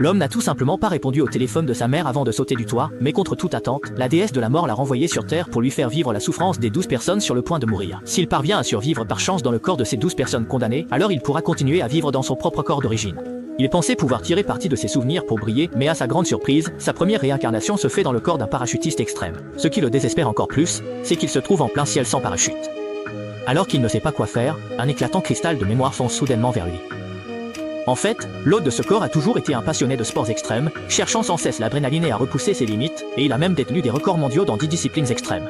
L'homme n'a tout simplement pas répondu au téléphone de sa mère avant de sauter du toit, mais contre toute attente, la déesse de la mort l'a renvoyé sur Terre pour lui faire vivre la souffrance des 12 personnes sur le point de mourir. S'il parvient à survivre par chance dans le corps de ces 12 personnes condamnées, alors il pourra continuer à vivre dans son propre corps d'origine. Il pensait pouvoir tirer parti de ses souvenirs pour briller, mais à sa grande surprise, sa première réincarnation se fait dans le corps d'un parachutiste extrême. Ce qui le désespère encore plus, c'est qu'il se trouve en plein ciel sans parachute. Alors qu'il ne sait pas quoi faire, un éclatant cristal de mémoire fonce soudainement vers lui. En fait, l'hôte de ce corps a toujours été un passionné de sports extrêmes, cherchant sans cesse l'adrénaline et à repousser ses limites, et il a même détenu des records mondiaux dans 10 disciplines extrêmes.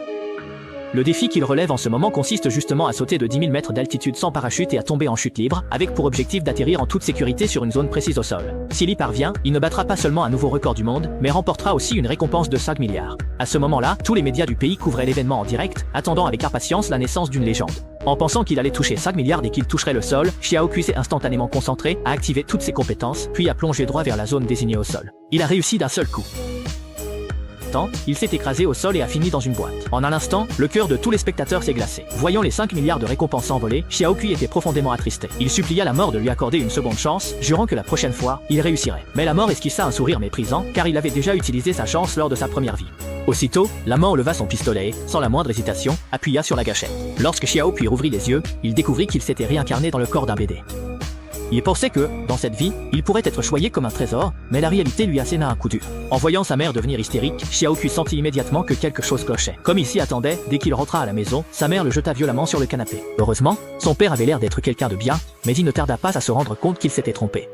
Le défi qu'il relève en ce moment consiste justement à sauter de 10 000 mètres d'altitude sans parachute et à tomber en chute libre, avec pour objectif d'atterrir en toute sécurité sur une zone précise au sol. S'il y parvient, il ne battra pas seulement un nouveau record du monde, mais remportera aussi une récompense de 5 milliards. À ce moment-là, tous les médias du pays couvraient l'événement en direct, attendant avec impatience la naissance d'une légende. En pensant qu'il allait toucher 5 milliards dès qu'il toucherait le sol, Xiao Kui s'est instantanément concentré, a activé toutes ses compétences, puis a plongé droit vers la zone désignée au sol. Il a réussi d'un seul coup. Il s'est écrasé au sol et a fini dans une boîte. En un instant, le cœur de tous les spectateurs s'est glacé. Voyant les 5 milliards de récompenses s'envoler, Xiao Kui était profondément attristé. Il supplia la mort de lui accorder une seconde chance, jurant que la prochaine fois, il réussirait. Mais la mort esquissa un sourire méprisant, car il avait déjà utilisé sa chance lors de sa première vie. Aussitôt, la mort leva son pistolet et, sans la moindre hésitation, appuya sur la gâchette. Lorsque Xiao Kui rouvrit les yeux, il découvrit qu'il s'était réincarné dans le corps d'un BD. Il pensait que, dans cette vie, il pourrait être choyé comme un trésor, mais la réalité lui asséna un coup dur. En voyant sa mère devenir hystérique, Xiao Kui sentit immédiatement que quelque chose clochait. Comme il s'y attendait, dès qu'il rentra à la maison, sa mère le jeta violemment sur le canapé. Heureusement, son père avait l'air d'être quelqu'un de bien, mais il ne tarda pas à se rendre compte qu'il s'était trompé.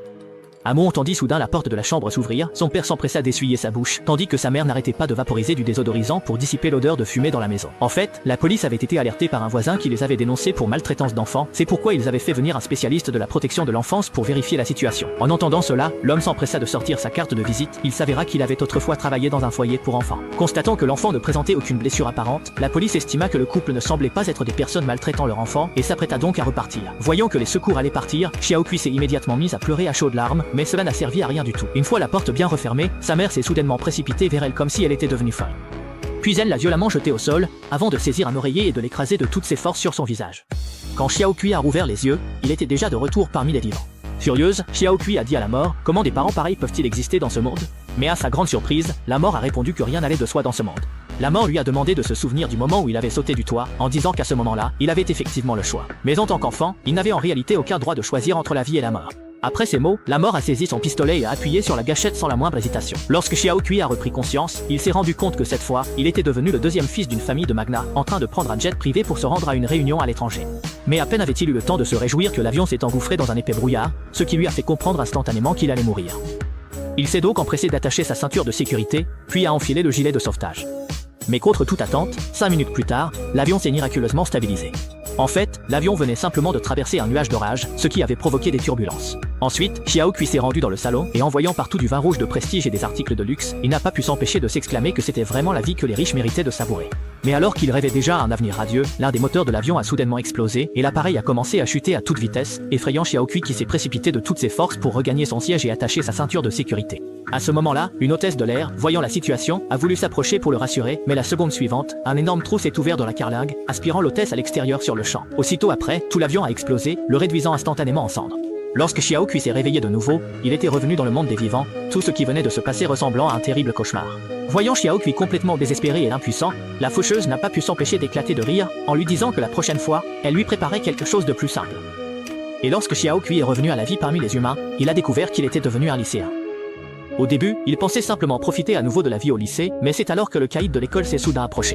Amo entendit soudain la porte de la chambre s'ouvrir, son père s'empressa d'essuyer sa bouche, tandis que sa mère n'arrêtait pas de vaporiser du désodorisant pour dissiper l'odeur de fumée dans la maison. En fait, la police avait été alertée par un voisin qui les avait dénoncés pour maltraitance d'enfants, c'est pourquoi ils avaient fait venir un spécialiste de la protection de l'enfance pour vérifier la situation. En entendant cela, l'homme s'empressa de sortir sa carte de visite, il s'avéra qu'il avait autrefois travaillé dans un foyer pour enfants. Constatant que l'enfant ne présentait aucune blessure apparente, la police estima que le couple ne semblait pas être des personnes maltraitant leur enfant, et s'apprêta donc à repartir. Voyant que les secours allaient partir, Xiao Kui s'est immédiatement mise à pleurer à chaudes larmes, mais cela n'a servi à rien du tout. Une fois la porte bien refermée, sa mère s'est soudainement précipitée vers elle comme si elle était devenue folle. Puis elle l'a violemment jetée au sol, avant de saisir un oreiller et de l'écraser de toutes ses forces sur son visage. Quand Xiao Kui a rouvert les yeux, il était déjà de retour parmi les vivants. Furieuse, Xiao Kui a dit à la mort, comment des parents pareils peuvent-ils exister dans ce monde? Mais à sa grande surprise, la mort a répondu que rien n'allait de soi dans ce monde. La mort lui a demandé de se souvenir du moment où il avait sauté du toit, en disant qu'à ce moment-là, il avait effectivement le choix. Mais en tant qu'enfant, il n'avait en réalité aucun droit de choisir entre la vie et la mort. Après ces mots, la mort a saisi son pistolet et a appuyé sur la gâchette sans la moindre hésitation. Lorsque Xiao Kui a repris conscience, il s'est rendu compte que cette fois, il était devenu le deuxième fils d'une famille de magnats, en train de prendre un jet privé pour se rendre à une réunion à l'étranger. Mais à peine avait-il eu le temps de se réjouir que l'avion s'est engouffré dans un épais brouillard, ce qui lui a fait comprendre instantanément qu'il allait mourir. Il s'est donc empressé d'attacher sa ceinture de sécurité, puis a enfilé le gilet de sauvetage. Mais contre toute attente, 5 minutes plus tard, l'avion s'est miraculeusement stabilisé. En fait, l'avion venait simplement de traverser un nuage d'orage, ce qui avait provoqué des turbulences. Ensuite, Xiao Kui s'est rendu dans le salon, et en voyant partout du vin rouge de prestige et des articles de luxe, il n'a pas pu s'empêcher de s'exclamer que c'était vraiment la vie que les riches méritaient de savourer. Mais alors qu'il rêvait déjà à un avenir radieux, l'un des moteurs de l'avion a soudainement explosé, et l'appareil a commencé à chuter à toute vitesse, effrayant Xiao Kui qui s'est précipité de toutes ses forces pour regagner son siège et attacher sa ceinture de sécurité. À ce moment-là, une hôtesse de l'air, voyant la situation, a voulu s'approcher pour le rassurer, mais la seconde suivante, un énorme trou s'est ouvert dans la carlingue, aspirant l'hôtesse à l'extérieur sur le champ. Aussitôt après, tout l'avion a explosé, le réduisant instantanément en cendres. Lorsque Xiao Kui s'est réveillé de nouveau, il était revenu dans le monde des vivants, tout ce qui venait de se passer ressemblant à un terrible cauchemar. Voyant Xiao Kui complètement désespéré et impuissant, la faucheuse n'a pas pu s'empêcher d'éclater de rire, en lui disant que la prochaine fois, elle lui préparait quelque chose de plus simple. Et lorsque Xiao Kui est revenu à la vie parmi les humains, il a découvert qu'il était devenu un lycéen. Au début, il pensait simplement profiter à nouveau de la vie au lycée, mais c'est alors que le caïd de l'école s'est soudain approché.